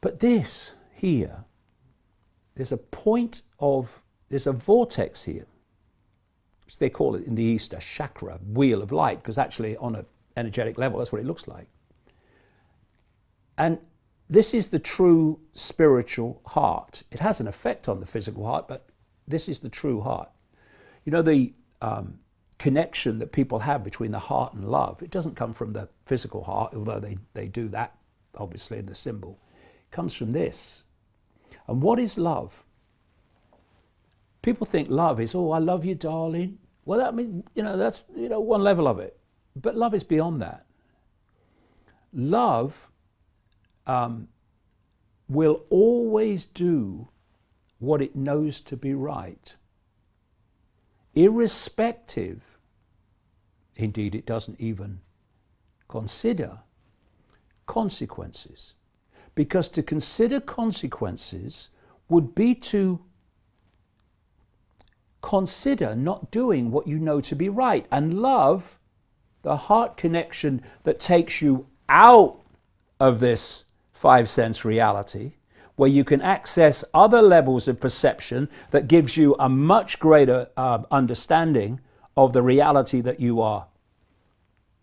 But this here, there's a vortex here, which they call it in the East a chakra, wheel of light, because actually on an energetic level, that's what it looks like. And this is the true spiritual heart. It has an effect on the physical heart, but this is the true heart. You know, the connection that people have between the heart and love, it doesn't come from the physical heart, although they do that, obviously, in the symbol. It comes from this. And what is love? People think love is, oh, I love you, darling. Well, that means, that's, one level of it. But love is beyond that. Love will always do what it knows to be right, irrespective, indeed it doesn't even consider consequences. Because to consider consequences would be to consider not doing what you know to be right. And love, the heart connection that takes you out of this five-sense reality, where you can access other levels of perception that gives you a much greater understanding of the reality that you are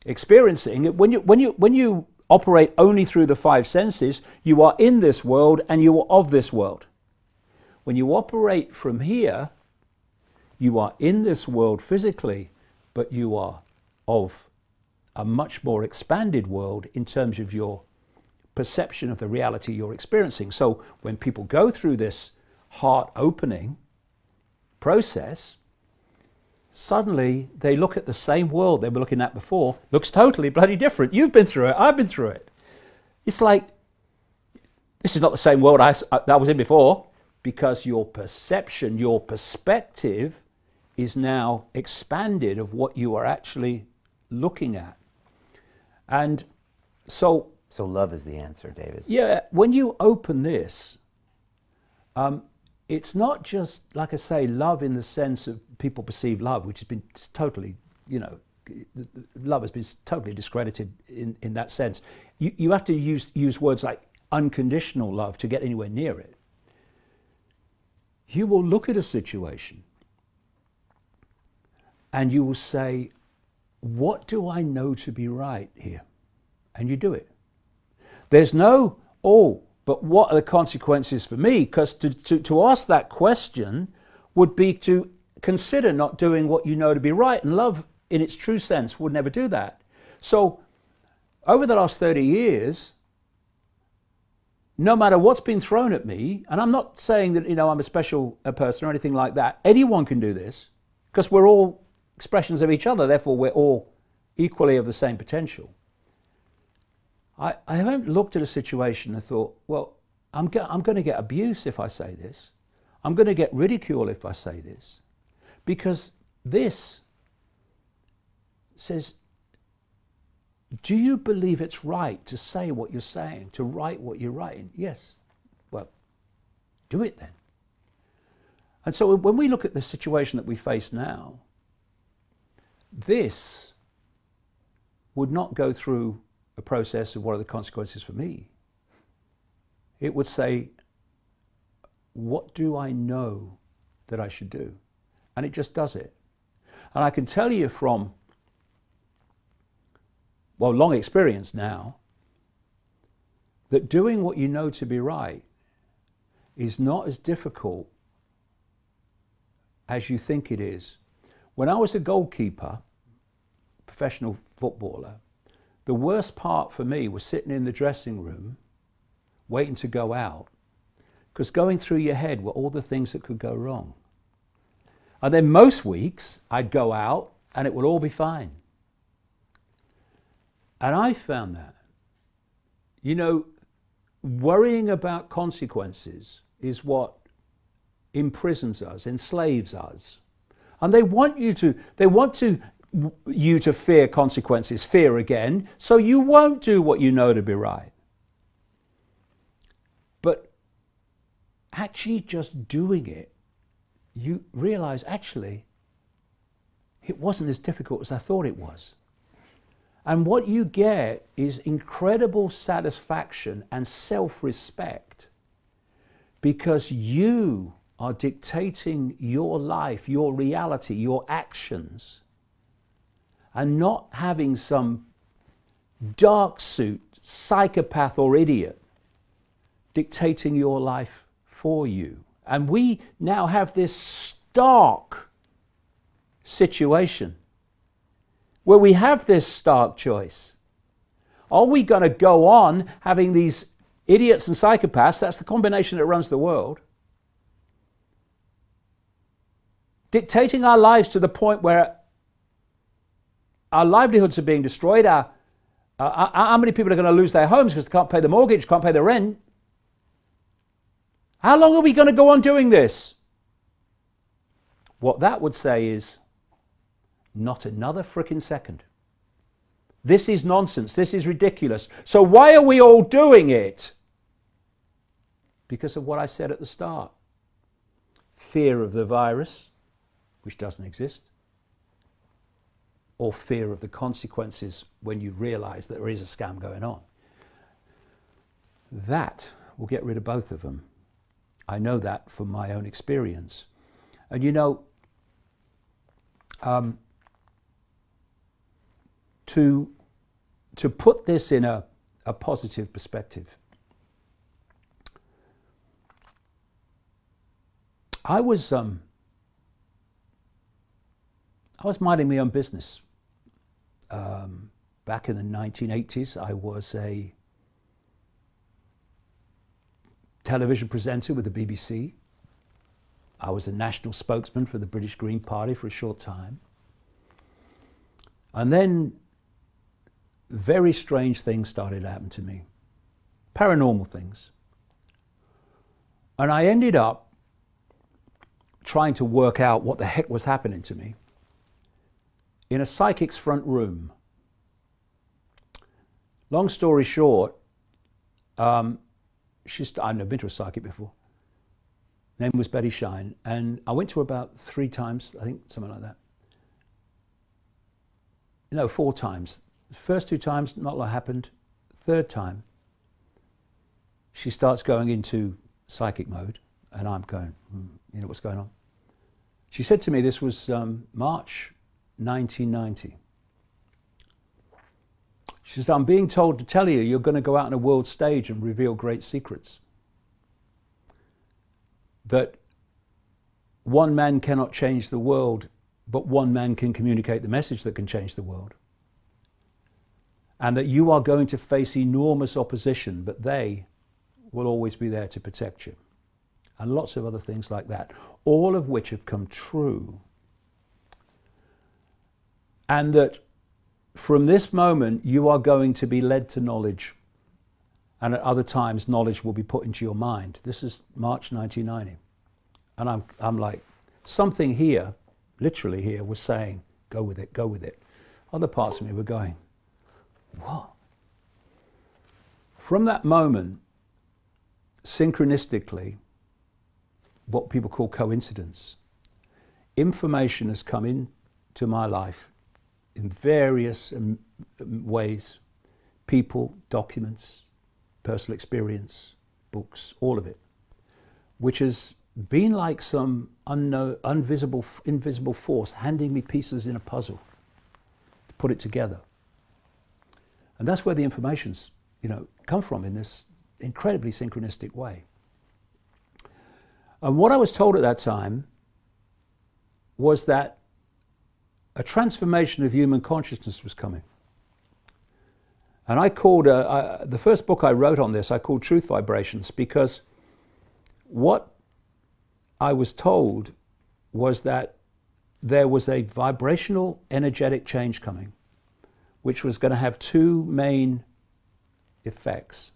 experiencing. When you operate only through the five senses, you are in this world and you are of this world. When you operate from here, you are in this world physically, but you are of a much more expanded world in terms of your perception of the reality you're experiencing. So when people go through this heart opening process, suddenly they look at the same world they were looking at before, looks totally bloody different. You've been through it, I've been through it. It's like, this is not the same world that I was in before, because your perception, your perspective is now expanded of what you are actually looking at. And so love is the answer, David. Yeah, when you open this, it's not just, like I say, love in the sense of people perceive love, which has been totally, love has been totally discredited in that sense. You have to use words like unconditional love to get anywhere near it. You will look at a situation and you will say, what do I know to be right here? And you do it. There's no, but what are the consequences for me? Because to ask that question would be to consider not doing what you know to be right. And love, in its true sense, would never do that. So over the last 30 years, no matter what's been thrown at me, and I'm not saying that, I'm a special person or anything like that. Anyone can do this, because we're all expressions of each other. Therefore, we're all equally of the same potential. I haven't looked at a situation and thought, well, I'm going to get abuse if I say this. I'm going to get ridicule if I say this. Because this says, do you believe it's right to say what you're saying, to write what you're writing? Yes. Well, do it then. And so when we look at the situation that we face now, this would not go through a process of what are the consequences for me. It would say, what do I know that I should do? And it just does it. And I can tell you from, long experience now, that doing what you know to be right is not as difficult as you think it is. When I was a goalkeeper, professional footballer, the worst part for me was sitting in the dressing room, waiting to go out, because going through your head were all the things that could go wrong. And then most weeks, I'd go out and it would all be fine. And I found that, worrying about consequences is what imprisons us, enslaves us. And they want you to fear consequences, fear again, so you won't do what you know to be right. But actually just doing it, you realize actually it wasn't as difficult as I thought it was. And what you get is incredible satisfaction and self-respect, because you are dictating your life, your reality, your actions, and not having some dark suit, psychopath or idiot dictating your life for you. And we now have this stark situation where we have this stark choice. Are we going to go on having these idiots and psychopaths, that's the combination that runs the world, dictating our lives to the point where our livelihoods are being destroyed, how many people are going to lose their homes because they can't pay the mortgage, can't pay the rent? How long are we going to go on doing this? What that would say is, not another frickin' second. This is nonsense. This is ridiculous. So why are we all doing it? Because of what I said at the start. Fear of the virus, which doesn't exist, or fear of the consequences when you realize that there is a scam going on. That will get rid of both of them. I know that from my own experience. And you know, to put this in a positive perspective, I was minding my own business. Back in the 1980s, I was a television presenter with the BBC. I was a national spokesman for the British Green Party for a short time. And then very strange things started to happen to me, paranormal things. And I ended up trying to work out what the heck was happening to me in a psychic's front room. Long story short, I've never been to a psychic before. Her name was Betty Shine, and I went to her about 3 times, I think, something like that. No, 4 times. The first 2 times, not a lot happened. Third time, she starts going into psychic mode, and I'm going, you know, what's going on? She said to me, this was March 1990. She says, I'm being told to tell you, you're going to go out on a world stage and reveal great secrets. But one man cannot change the world, but one man can communicate the message that can change the world. And that you are going to face enormous opposition, but they will always be there to protect you. And lots of other things like that, all of which have come true. And that from this moment, you are going to be led to knowledge. And at other times, knowledge will be put into your mind. This is March 1990. And I'm like, something here, literally here, was saying, go with it, go with it. Other parts of me were going, what? From that moment, synchronistically, what people call coincidence, information has come into my life in various ways. People, documents, personal experience, books, all of it, which has been like some unknown, invisible force handing me pieces in a puzzle to put it together. And that's where the information's, come from in this incredibly synchronistic way. And what I was told at that time was that a transformation of human consciousness was coming. And I called, the first book I wrote on this, I called Truth Vibrations, because what I was told was that there was a vibrational, energetic change coming, which was going to have 2 main effects.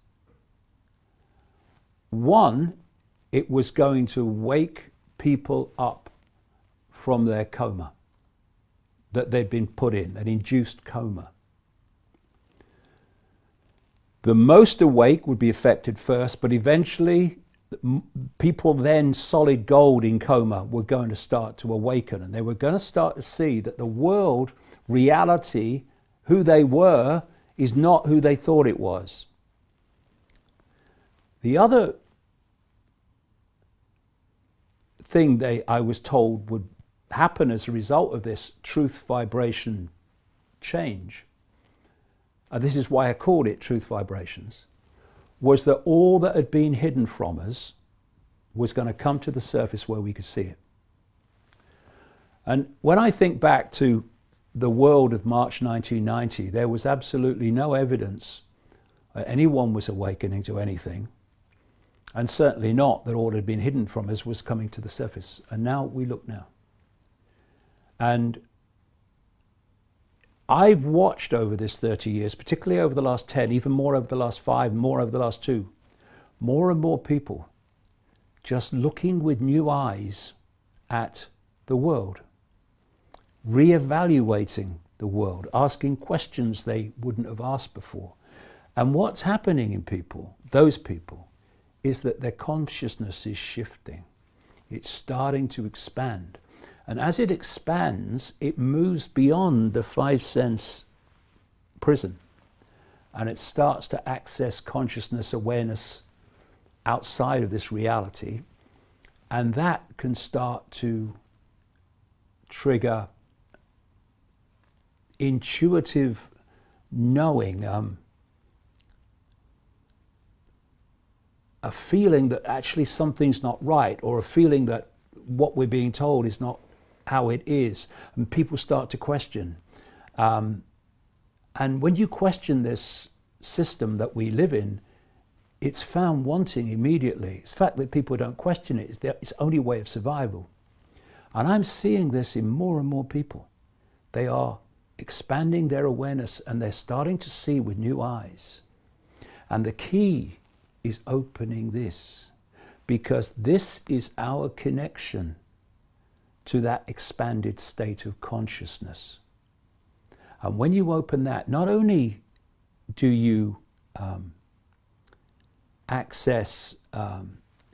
One, it was going to wake people up from their coma that they'd been put in, an induced coma. The most awake would be affected first, but eventually people then solid gold in coma were going to start to awaken, and they were going to start to see that the world, reality, who they were is not who they thought it was. The other thing I was told would happen as a result of this truth vibration change, and this is why I called it truth vibrations, was that all that had been hidden from us was going to come to the surface where we could see it. And when I think back to the world of March 1990, there was absolutely no evidence that anyone was awakening to anything, and certainly not that all that had been hidden from us was coming to the surface. And now we look now. And I've watched over this 30 years, particularly over the last 10, even more over the last 5, more over the last 2, more and more people just looking with new eyes at the world, re-evaluating the world, asking questions they wouldn't have asked before. And what's happening in people, those people, is that their consciousness is shifting. It's starting to expand. And as it expands, it moves beyond the 5 sense prison. And it starts to access consciousness, awareness outside of this reality. And that can start to trigger intuitive knowing, a feeling that actually something's not right, or a feeling that what we're being told is not how it is, and people start to question. And when you question this system that we live in, it's found wanting immediately. It's the fact that people don't question it, it's its only way of survival. And I'm seeing this in more and more people. They are expanding their awareness and they're starting to see with new eyes. And the key is opening this, because this is our connection to that expanded state of consciousness. And when you open that, not only do you access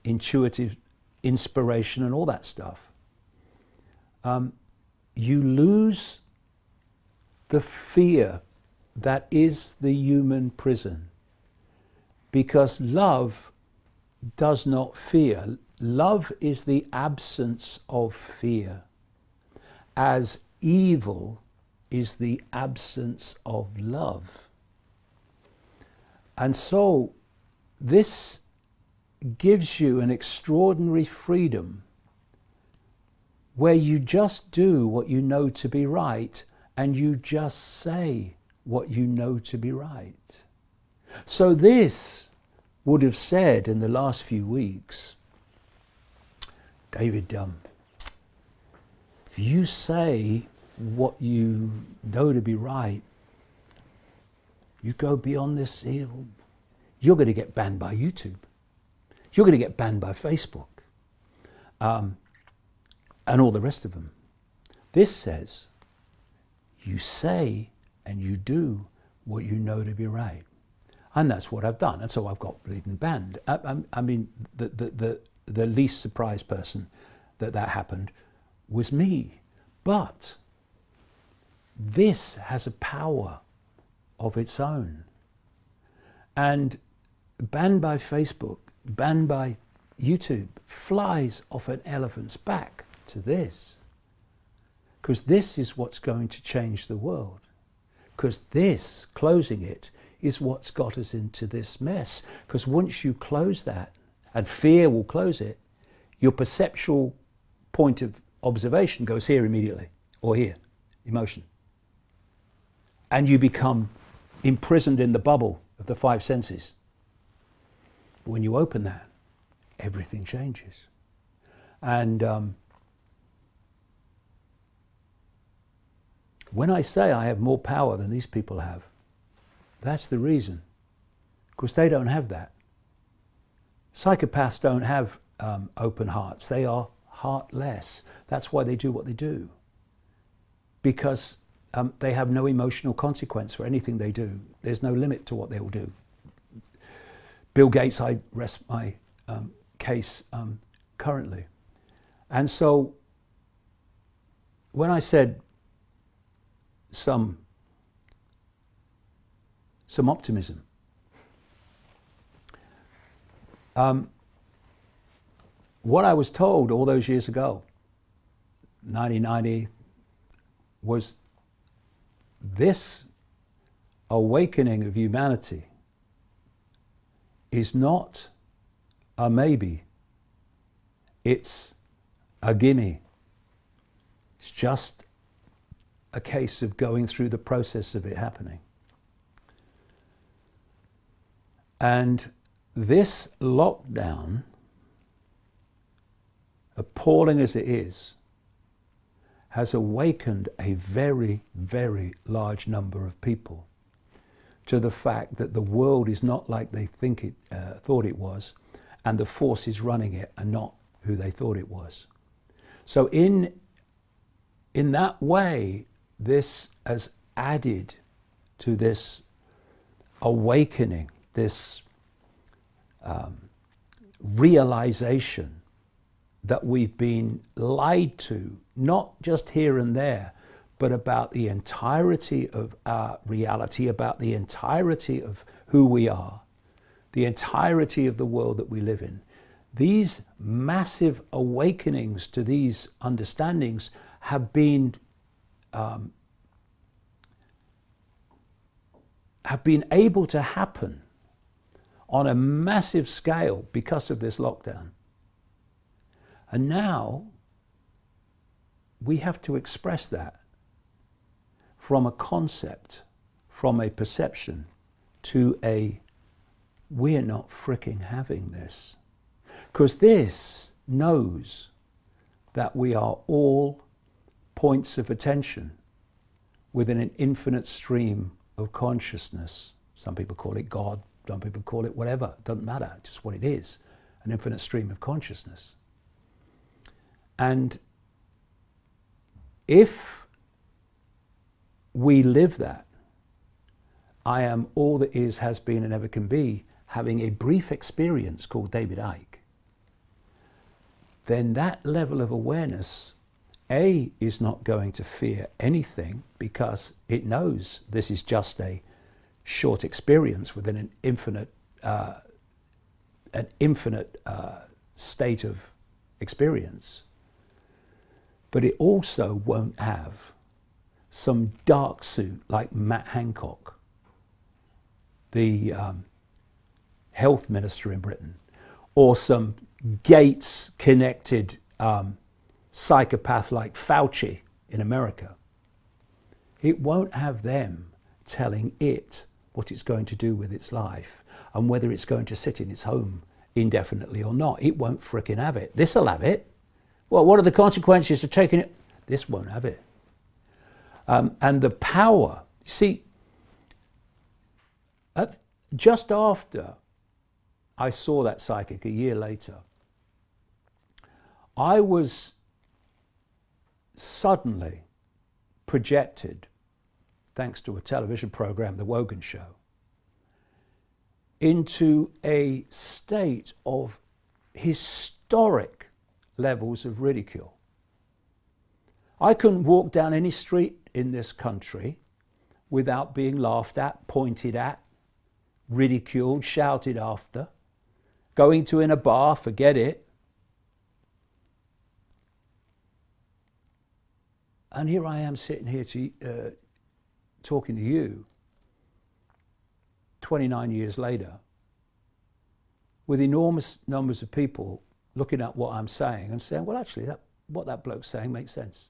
intuitive inspiration and all that stuff, you lose the fear that is the human prison. Because love does not fear. Love is the absence of fear, as evil is the absence of love. And so this gives you an extraordinary freedom where you just do what you know to be right, and you just say what you know to be right. So this would have said in the last few weeks, David, if you say what you know to be right, you go beyond this, you're going to get banned by YouTube. You're going to get banned by Facebook. And all the rest of them. This says, you say and you do what you know to be right. And that's what I've done. And so I've got bleeding banned. I mean, the least surprised person that happened was me. But this has a power of its own. And banned by Facebook, banned by YouTube, flies off an elephant's back to this. Because this is what's going to change the world. Because this, closing it, is what's got us into this mess. Because once you close that, and fear will close it, your perceptual point of observation goes here immediately, or here, emotion. And you become imprisoned in the bubble of the 5 senses. But when you open that, everything changes. And when I say I have more power than these people have, that's the reason. Because they don't have that. Psychopaths don't have open hearts. They are heartless. That's why they do what they do. Because they have no emotional consequence for anything they do. There's no limit to what they will do. Bill Gates, I rest my case currently. And so when I said some some optimism. What I was told all those years ago, 1990, was this awakening of humanity is not a maybe, it's a gimme. It's just a case of going through the process of it happening. And this lockdown, appalling as it is, has awakened a very, very large number of people to the fact that the world is not like they thought it was, and the forces running it are not who they thought it was. So in that way, this has added to this awakening, this realization that we've been lied to, not just here and there, but about the entirety of our reality, about the entirety of who we are, the entirety of the world that we live in. These massive awakenings to these understandings have been able to happen on a massive scale because of this lockdown. And now we have to express that from a concept, from a perception, to a we're not fricking having this. Because this knows that we are all points of attention within an infinite stream of consciousness. Some people call it God, some people call it whatever, it doesn't matter, just what it is, an infinite stream of consciousness. And if we live that, I am all that is, has been, and ever can be, having a brief experience called David Icke, then that level of awareness, A, is not going to fear anything because it knows this is just a short experience within an infinite state of experience. But it also won't have some dark suit like Matt Hancock, the health minister in Britain, or some Gates-connected psychopath like Fauci in America. It won't have them telling it what it's going to do with its life and whether it's going to sit in its home indefinitely or not. It won't frickin' have it. This'll have it. Well, what are the consequences of taking it? This won't have it. And the power, you see, just after I saw that psychic a year later, I was suddenly projected, thanks to a television program, The Wogan Show, into a state of historic levels of ridicule. I couldn't walk down any street in this country without being laughed at, pointed at, ridiculed, shouted after. Going to in a bar, forget it. And here I am sitting here talking to you 29 years later with enormous numbers of people looking at what I'm saying and saying, well, actually, what that bloke's saying makes sense.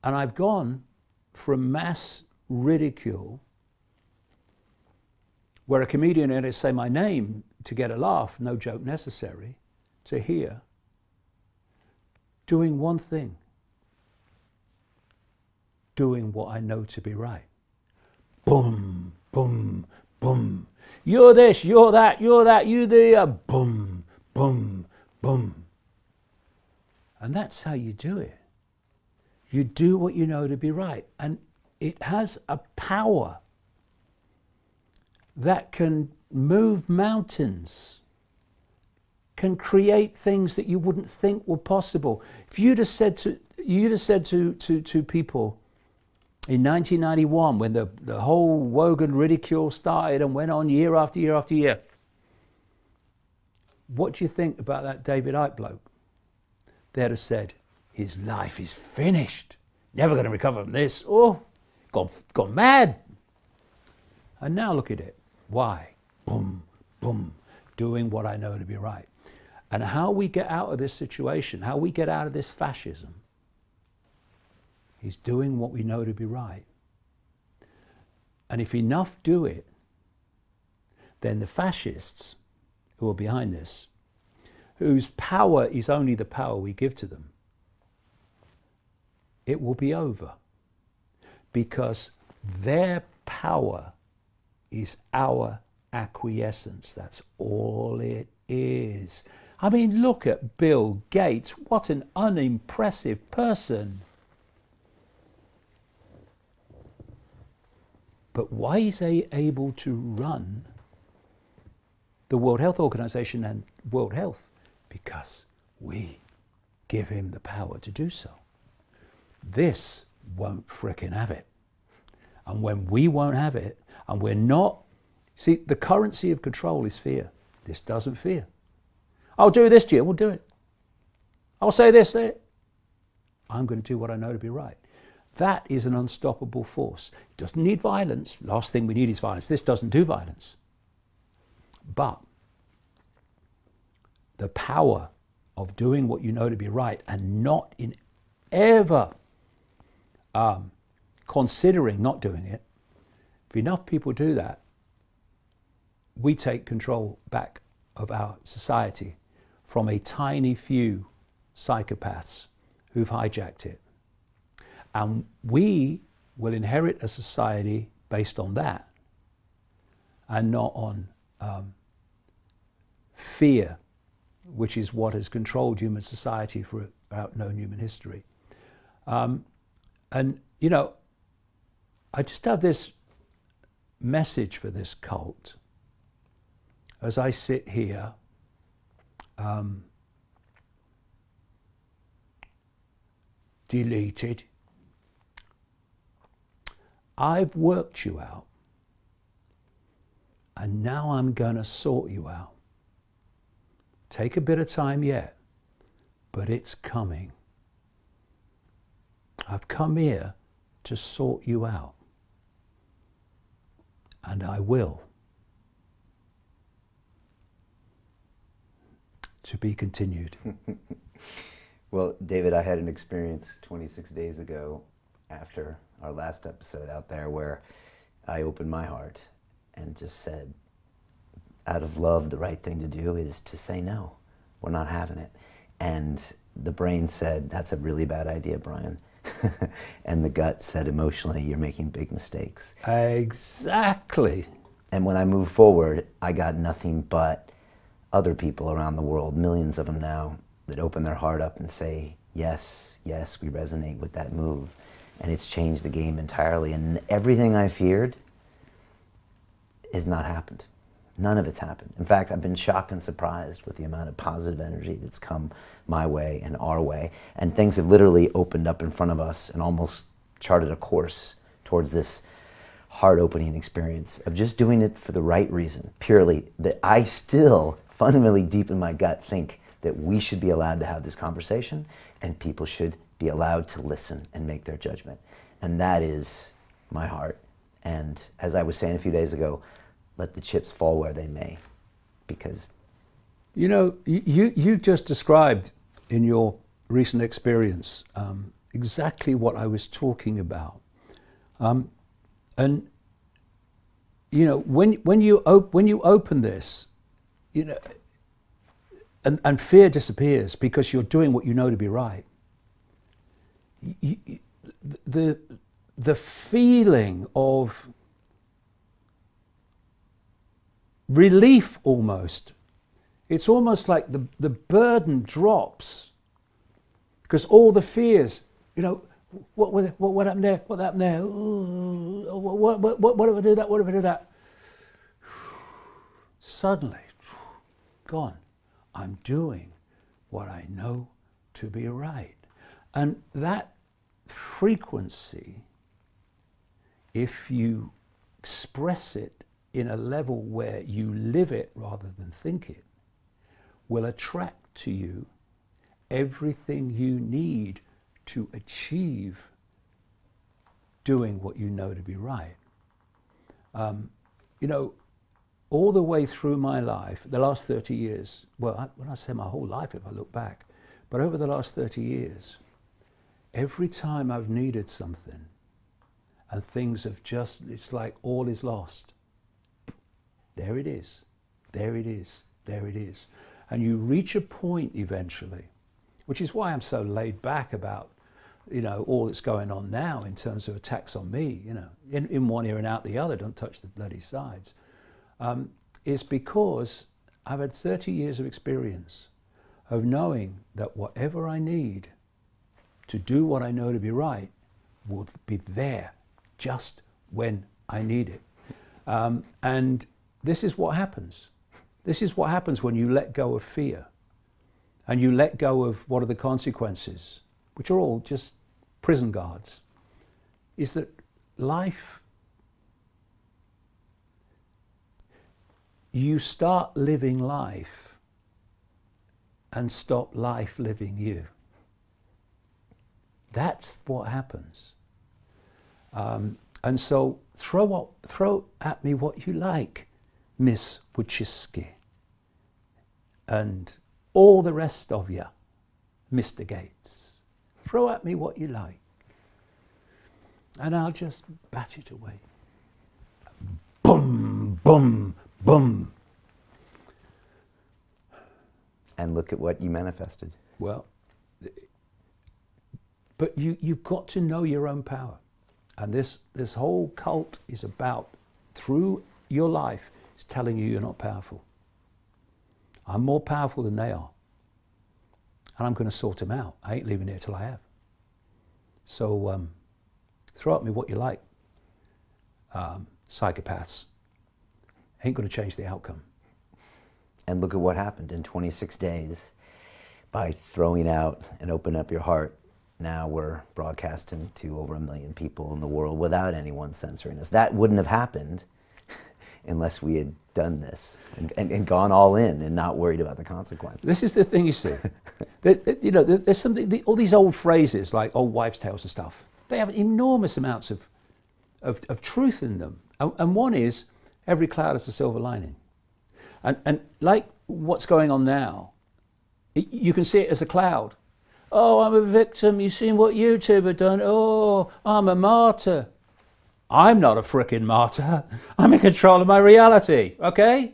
And I've gone from mass ridicule, where a comedian had to say my name to get a laugh, no joke necessary, to here, doing one thing, doing what I know to be right. Boom, boom, boom. You're this, you're that, you're that, you there. Boom, boom, boom. And that's how you do it. You do what you know to be right. And it has a power that can move mountains, can create things that you wouldn't think were possible. If you'd have said to people In 1991, when the whole Wogan ridicule started and went on year after year after year, what do you think about that David Icke bloke? They'd have said, his life is finished. Never going to recover from this. Oh, gone mad. And now look at it. Why? Boom, boom, doing what I know to be right. And how we get out of this situation, how we get out of this fascism, is doing what we know to be right. And if enough do it, then the fascists who are behind this, whose power is only the power we give to them, it will be over. Because their power is our acquiescence. That's all it is. I mean, look at Bill Gates. What an unimpressive person. But why is he able to run the World Health Organization and World Health? Because we give him the power to do so. This won't frickin' have it. And when we won't have it, and we're not, see, the currency of control is fear. This doesn't fear. I'll do this to you, we'll do it. I'll say this, say it. I'm going to do what I know to be right. That is an unstoppable force. It doesn't need violence. Last thing we need is violence. This doesn't do violence. But the power of doing what you know to be right and not in ever considering not doing it, if enough people do that, we take control back of our society from a tiny few psychopaths who've hijacked it. And we will inherit a society based on that and not on fear, which is what has controlled human society throughout known human history. And, you know, I just have this message for this cult as I sit here deleted. I've worked you out, and now I'm going to sort you out. Take a bit of time yet, but it's coming. I've come here to sort you out, and I will. To be continued. Well, David, I had an experience 26 days ago after our last episode out there where I opened my heart and just said, out of love, the right thing to do is to say no. We're not having it. And the brain said, that's a really bad idea, Brian. And the gut said emotionally, you're making big mistakes. Exactly. And when I moved forward, I got nothing but other people around the world, millions of them now, that open their heart up and say, yes, yes, we resonate with that move. And it's changed the game entirely. And everything I feared has not happened. None of it's happened. In fact, I've been shocked and surprised with the amount of positive energy that's come my way and our way. And things have literally opened up in front of us and almost charted a course towards this heart-opening experience of just doing it for the right reason, purely that I still fundamentally deep in my gut think that we should be allowed to have this conversation and people should be allowed to listen and make their judgment. And that is my heart. And as I was saying a few days ago, let the chips fall where they may, because... You know, you just described in your recent experience exactly what I was talking about. And, you know, when you open this, you know, and fear disappears because you're doing what you know to be right. The feeling of relief almost, it's almost like the burden drops because all the fears, you know, what happened there? What happened there? Ooh, what if I do that? What if I do that? Suddenly, gone. I'm doing what I know to be right. And that frequency if you express it in a level where you live it rather than think it, will attract to you everything you need to achieve doing what you know to be right. You know, all the way through my life, the last 30 years, well, when I say my whole life, if I look back, but over the last 30 years, every time I've needed something and things have just, it's like all is lost. There it is, there it is, there it is. And you reach a point eventually, which is why I'm so laid back about, you know, all that's going on now in terms of attacks on me, you know, in one ear and out the other, don't touch the bloody sides, is because I've had 30 years of experience of knowing that whatever I need to do what I know to be right will be there just when I need it. And this is what happens. This is what happens when you let go of fear and you let go of what are the consequences, which are all just prison guards, is that life, you start living life and stop life living you. That's what happens. And so throw at me what you like, Miss Wojcicki, and all the rest of you, Mr. Gates. Throw at me what you like, and I'll just bat it away. Boom, boom, boom. And look at what you manifested. Well, but you've got to know your own power. And this whole cult is about, through your life, is telling you you're not powerful. I'm more powerful than they are. And I'm going to sort them out. I ain't leaving here till I have. So throw at me what you like. Psychopaths. Ain't going to change the outcome. And look at what happened in 26 days by throwing out and opening up your heart. Now we're broadcasting to over 1 million people in the world without anyone censoring us. That wouldn't have happened unless we had done this and gone all in and not worried about the consequences. This is the thing, you see. You know, there's something, all these old phrases like old wives' tales and stuff, they have enormous amounts of truth in them. And one is, every cloud has a silver lining. And like what's going on now, you can see it as a cloud. Oh, I'm a victim. You've seen what YouTube have done. Oh, I'm a martyr. I'm not a frickin' martyr. I'm in control of my reality, okay?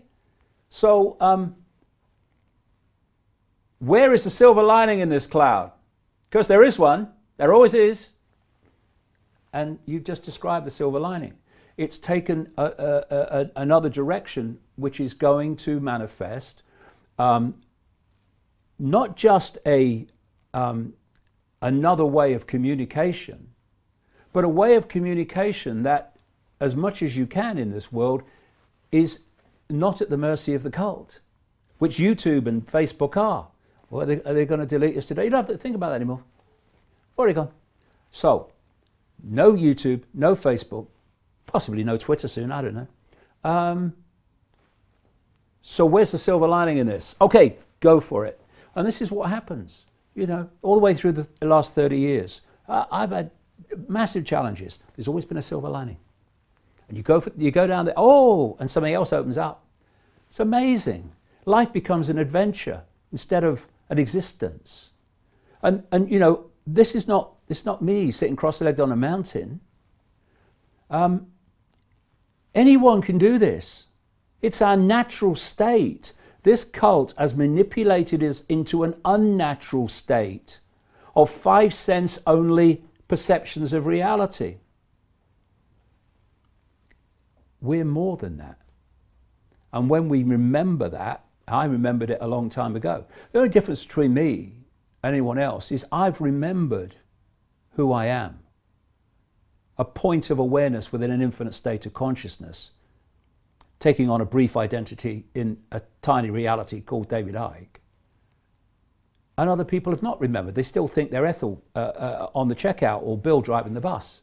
So, where is the silver lining in this cloud? Because there is one. There always is. And you've just described the silver lining. It's taken another direction, which is going to manifest not just another way of communication, but a way of communication that, as much as you can in this world, is not at the mercy of the cult, which YouTube and Facebook are. Well, are they going to delete us today? You don't have to think about that anymore. Already gone. So, no YouTube, no Facebook, possibly no Twitter soon, I don't know. So where's the silver lining in this? Okay, go for it. And this is what happens, you know, all the way through the last 30 years. I've had massive challenges. There's always been a silver lining. And you go down there, oh, and something else opens up. It's amazing. Life becomes an adventure instead of an existence. And you know, this is not me sitting cross-legged on a mountain. Anyone can do this. It's our natural state. This cult has manipulated us into an unnatural state of 5 sense only perceptions of reality. We're more than that. And when we remember that, I remembered it a long time ago. The only difference between me and anyone else is I've remembered who I am. A point of awareness within an infinite state of consciousness, taking on a brief identity in a tiny reality called David Icke. And other people have not remembered. They still think they're Ethel on the checkout or Bill driving the bus.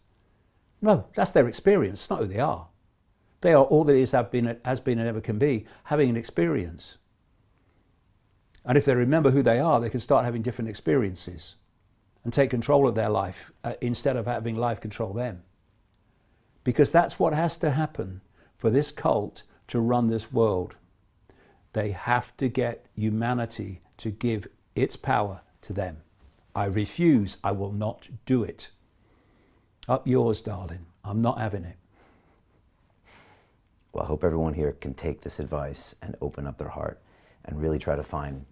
No, that's their experience. It's not who they are. They are all that is, has been and ever can be, having an experience. And if they remember who they are, they can start having different experiences and take control of their life instead of having life control them. Because that's what has to happen for this cult to run this world. They have to get humanity to give its power to them. I refuse. I will not do it. Up yours, darling. I'm not having it. Well, I hope everyone here can take this advice and open up their heart and really try to find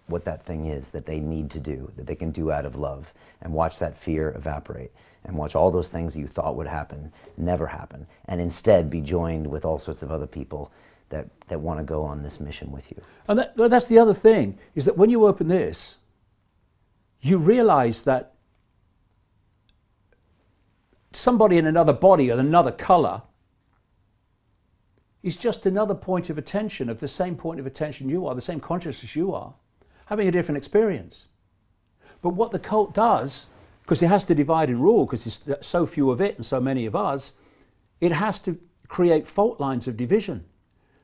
what that thing is that they need to do, that they can do out of love, and watch that fear evaporate, and watch all those things that you thought would happen never happen, and instead be joined with all sorts of other people that want to go on this mission with you. And that's the other thing, is that when you open this, you realize that somebody in another body or another color is just another point of attention of the same point of attention you are, the same consciousness you are, having a different experience. But what the cult does, because it has to divide and rule, because there's so few of it and so many of us, it has to create fault lines of division.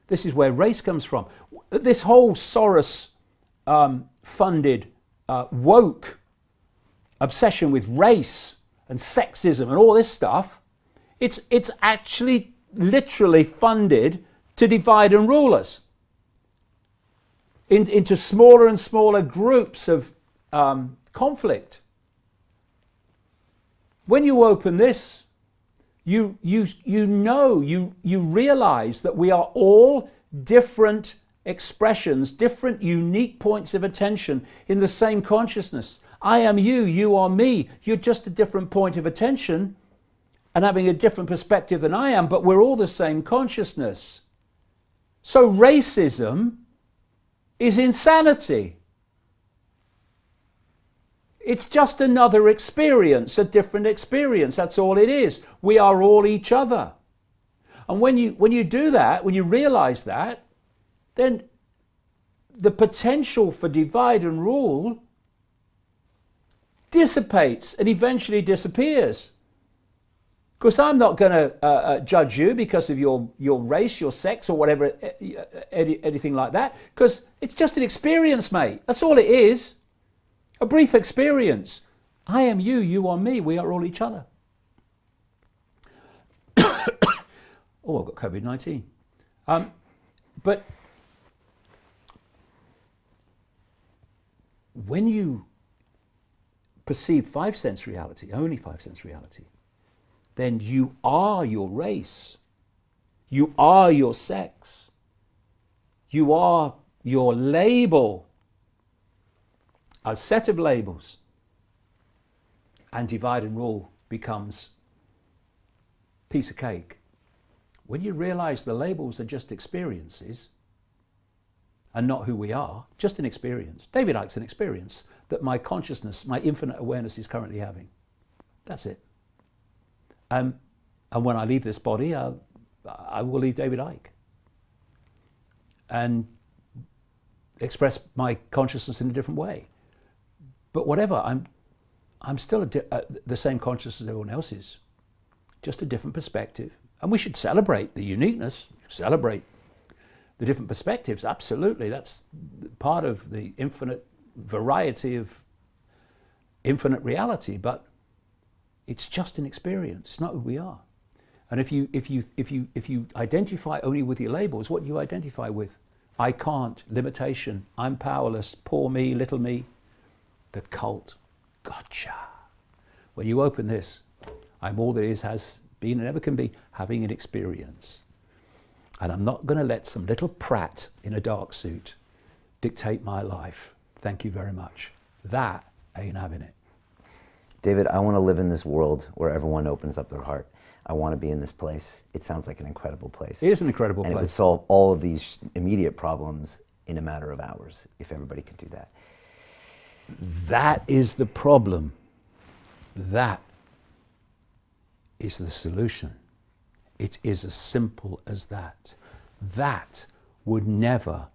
This is where race comes from. This whole Soros funded woke obsession with race and sexism and all this stuff, it's actually literally funded to divide and rule us into smaller and smaller groups of conflict. When you open this, you realize that we are all different expressions, different unique points of attention in the same consciousness. I am you, you are me. You're just a different point of attention and having a different perspective than I am, but we're all the same consciousness. So racism is insanity. It's just another experience, a different experience. That's all it is. We are all each other. And when you do that, when you realize that, then the potential for divide and rule dissipates and eventually disappears. Because I'm not going to judge you because of your race, your sex, or whatever, anything like that. Because it's just an experience, mate. That's all it is. A brief experience. I am you, you are me. We are all each other. Oh, I've got COVID-19. But when you perceive five-sense reality, only five-sense reality, then you are your race. You are your sex. You are your label. A set of labels. And divide and rule becomes piece of cake. When you realize the labels are just experiences and not who we are, just an experience. David Icke's an experience that my consciousness, my infinite awareness is currently having. That's it. And when I leave this body, I will leave David Icke and express my consciousness in a different way. But whatever, I'm still the same consciousness as everyone else is, just a different perspective. And we should celebrate the uniqueness, celebrate the different perspectives. Absolutely, that's part of the infinite variety of infinite reality. But it's just an experience. It's not who we are. And if you identify only with your labels, what do you identify with? I can't, limitation, I'm powerless, poor me, little me. The cult. Gotcha. When you open this, I'm all there is, has been, and ever can be, having an experience. And I'm not going to let some little prat in a dark suit dictate my life. Thank you very much. That ain't having it. David, I want to live in this world where everyone opens up their heart. I want to be in this place. It sounds like an incredible place. It is an incredible place. And it would solve all of these immediate problems in a matter of hours if everybody could do that. That is the problem. That is the solution. It is as simple as that. That would never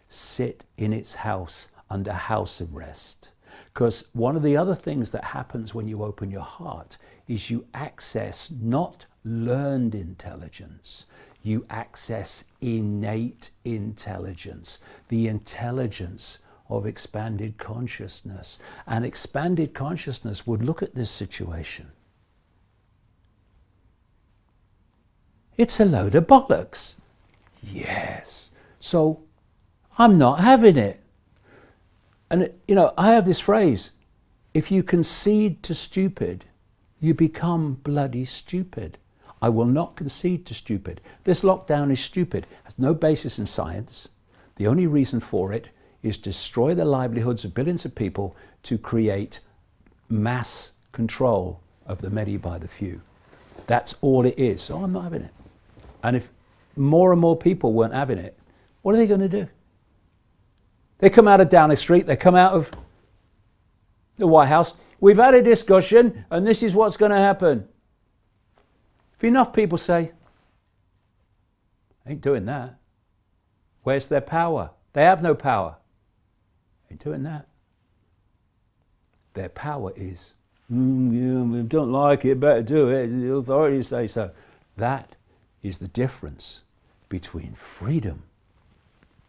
sit in its house under house arrest. Because one of the other things that happens when you open your heart is you access not learned intelligence, you access innate intelligence, the intelligence of expanded consciousness. And expanded consciousness would look at this situation. It's a load of bollocks. Yes. So I'm not having it. And, you know, I have this phrase, if you concede to stupid, you become bloody stupid. I will not concede to stupid. This lockdown is stupid. It has no basis in science. The only reason for it is to destroy the livelihoods of billions of people to create mass control of the many by the few. That's all it is. So I'm not having it. And if more and more people weren't having it, what are they going to do? They come out of Downing Street, they come out of the White House. We've had a discussion and this is what's going to happen. If enough people say, ain't doing that, where's their power? They have no power. Ain't doing that. Their power is, yeah, we don't like it, better do it. The authorities say so. That is the difference between freedom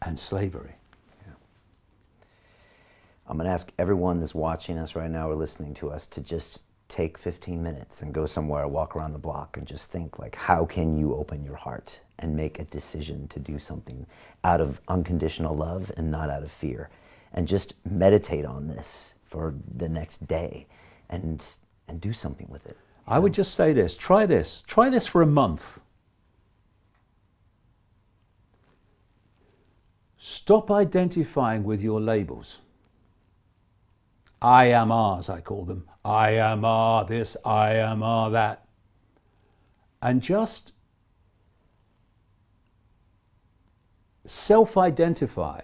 and slavery. I'm going to ask everyone that's watching us right now or listening to us to just take 15 minutes and go somewhere, walk around the block and just think, like, how can you open your heart and make a decision to do something out of unconditional love and not out of fear? And just meditate on this for the next day and do something with it. I would just say this. Try this for a month. Stop identifying with your labels. I am ours, I call them. I am this, I am that. And just self-identify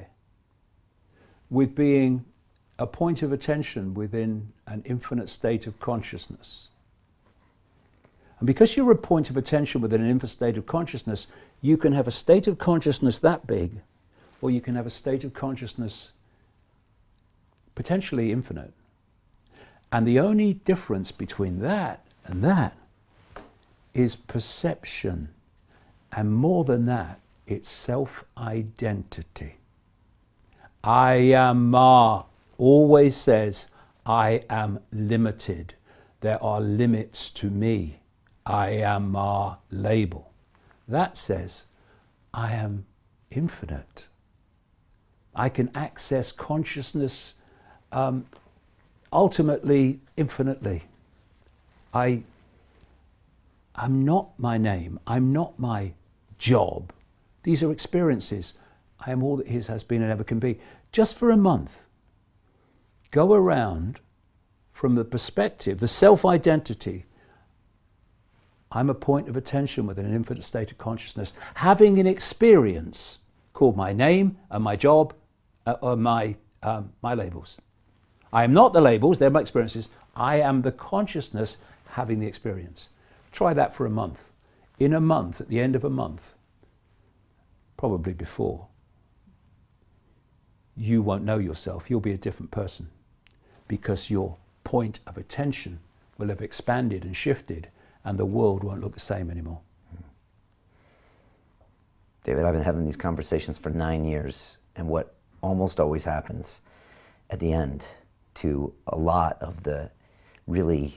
with being a point of attention within an infinite state of consciousness. And because you're a point of attention within an infinite state of consciousness, you can have a state of consciousness that big, or you can have a state of consciousness potentially infinite. And the only difference between that and that is perception. And more than that, it's self-identity. I am always says, I am limited. There are limits to me. I am label. That says, I am infinite. I can access consciousness ultimately, infinitely. I'm not my name. I'm not my job. These are experiences. I am all that is, has been, and ever can be. Just for a month, go around from the perspective, the self-identity. I'm a point of attention within an infinite state of consciousness, having an experience called my name and my job, or my labels. I am not the labels, they're my experiences. I am the consciousness having the experience. Try that for a month. In a month, at the end of a month, probably before, you won't know yourself. You'll be a different person because your point of attention will have expanded and shifted and the world won't look the same anymore. David, I've been having these conversations for 9 years, and what almost always happens at the end to a lot of the really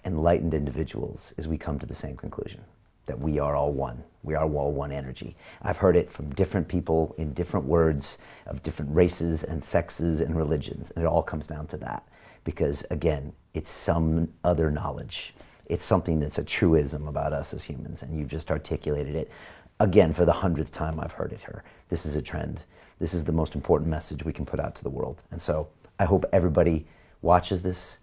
enlightened individuals is we come to the same conclusion, that we are all one. We are all one energy. I've heard it from different people in different words of different races and sexes and religions, and it all comes down to that. Because again, it's some other knowledge. It's something that's a truism about us as humans, and you've just articulated it. Again, for the 100th time I've heard it here. This is a trend. This is the most important message we can put out to the world. And so I hope everybody watches this.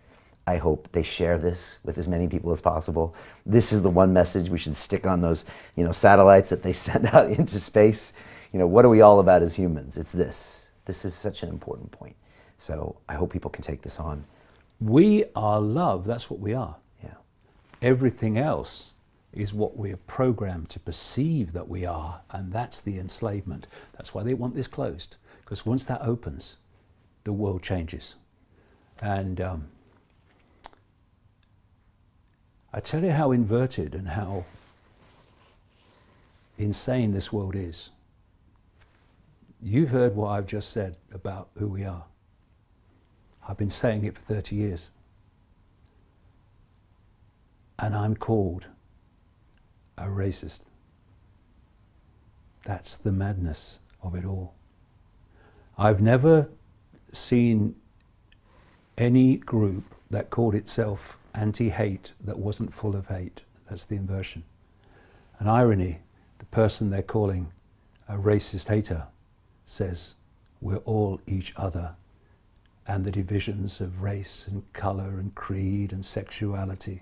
I hope they share this with as many people as possible. This is the one message we should stick on those, satellites that they send out into space. What are we all about as humans? It's this. This is such an important point. So I hope people can take this on. We are love. That's what we are. Yeah. Everything else is what we are programmed to perceive that we are, and that's the enslavement. That's why they want this closed, because once that opens, the world changes. And I tell you how inverted and how insane this world is. You've heard what I've just said about who we are. I've been saying it for 30 years. And I'm called a racist. That's the madness of it all. I've never seen any group that called itself anti-hate that wasn't full of hate. That's the inversion. An irony, the person they're calling a racist hater says we're all each other, and the divisions of race and color and creed and sexuality,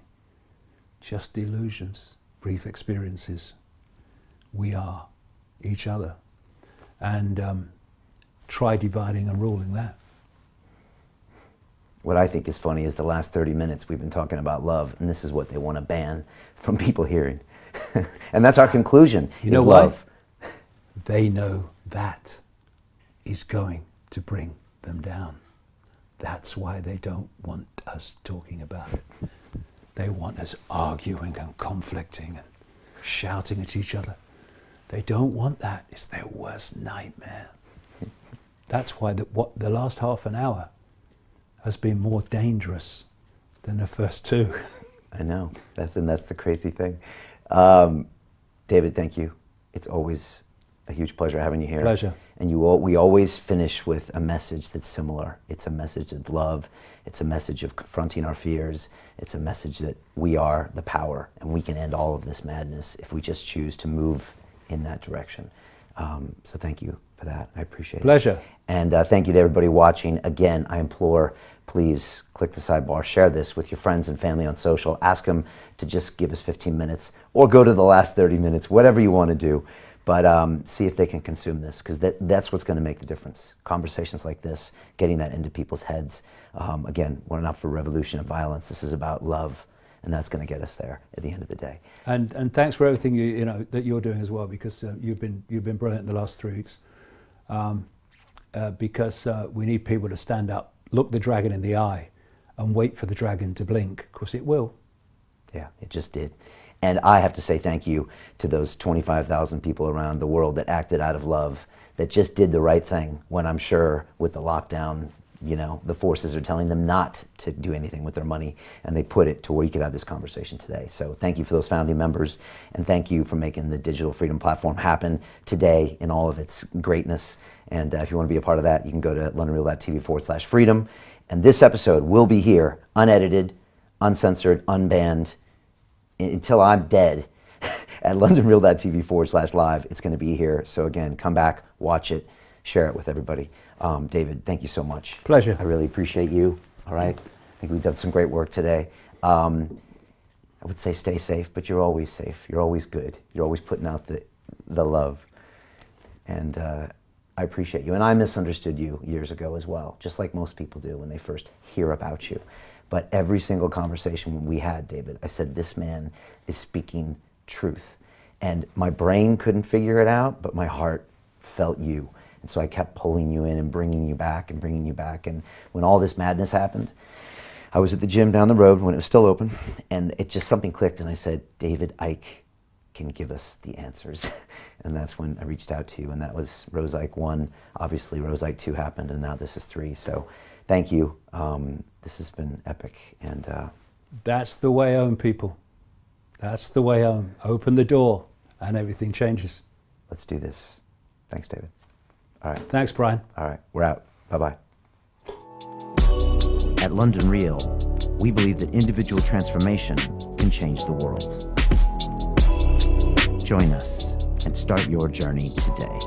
just illusions, brief experiences. We are each other. And try dividing and ruling that. What I think is funny is the last 30 minutes we've been talking about love, and this is what they want to ban from people hearing. And that's our conclusion. You know love. Why? They know that is going to bring them down. That's why they don't want us talking about it. They want us arguing and conflicting and shouting at each other. They don't want that. It's their worst nightmare. That's why the last half an hour has been more dangerous than the first two. I know. That's the crazy thing. David, thank you. It's always a huge pleasure having you here. Pleasure. And we always finish with a message that's similar. It's a message of love. It's a message of confronting our fears. It's a message that we are the power, and we can end all of this madness if we just choose to move in that direction. So thank you for that. I appreciate it. Pleasure. And thank you to everybody watching. Again, I implore, please click the sidebar, share this with your friends and family on social, ask them to just give us 15 minutes or go to the last 30 minutes, whatever you want to do. But see if they can consume this, because that's what's going to make the difference. Conversations like this, getting that into people's heads. Again, we're not for revolution and violence. This is about love, and that's going to get us there at the end of the day. And thanks for everything you know that you're doing as well, because you've been brilliant in the last 3 weeks. Because we need people to stand up, look the dragon in the eye, and wait for the dragon to blink, because it will. Yeah, it just did. And I have to say thank you to those 25,000 people around the world that acted out of love, that just did the right thing when I'm sure with the lockdown, you know, the forces are telling them not to do anything with their money, and they put it to where you could have this conversation today. So thank you for those founding members, and thank you for making the Digital Freedom Platform happen today in all of its greatness. And if you want to be a part of that, you can go to londonreal.tv/freedom. And this episode will be here, unedited, uncensored, unbanned, until I'm dead at londonreal.tv/live. It's going to be here. So again, come back, watch it, share it with everybody. David, thank you so much. Pleasure. I really appreciate you. All right. I think we've done some great work today. I would say stay safe, but you're always safe. You're always good. You're always putting out the love. And I appreciate you. And I misunderstood you years ago as well, just like most people do when they first hear about you. But every single conversation we had, David, I said, this man is speaking truth. And my brain couldn't figure it out, but my heart felt you. And so I kept pulling you in and bringing you back and bringing you back. And when all this madness happened, I was at the gym down the road when it was still open, and it just something clicked, and I said, David Icke can give us the answers. And that's when I reached out to you, and that was Rose Icke 1. Obviously, Rose Icke 2 happened, and now this is 3. So thank you. This has been epic. And that's the way home, people. That's the way home. Open the door, and everything changes. Let's do this. Thanks, David. All right. Thanks, Brian. All right. We're out. Bye-bye. At London Real, we believe that individual transformation can change the world. Join us and start your journey today.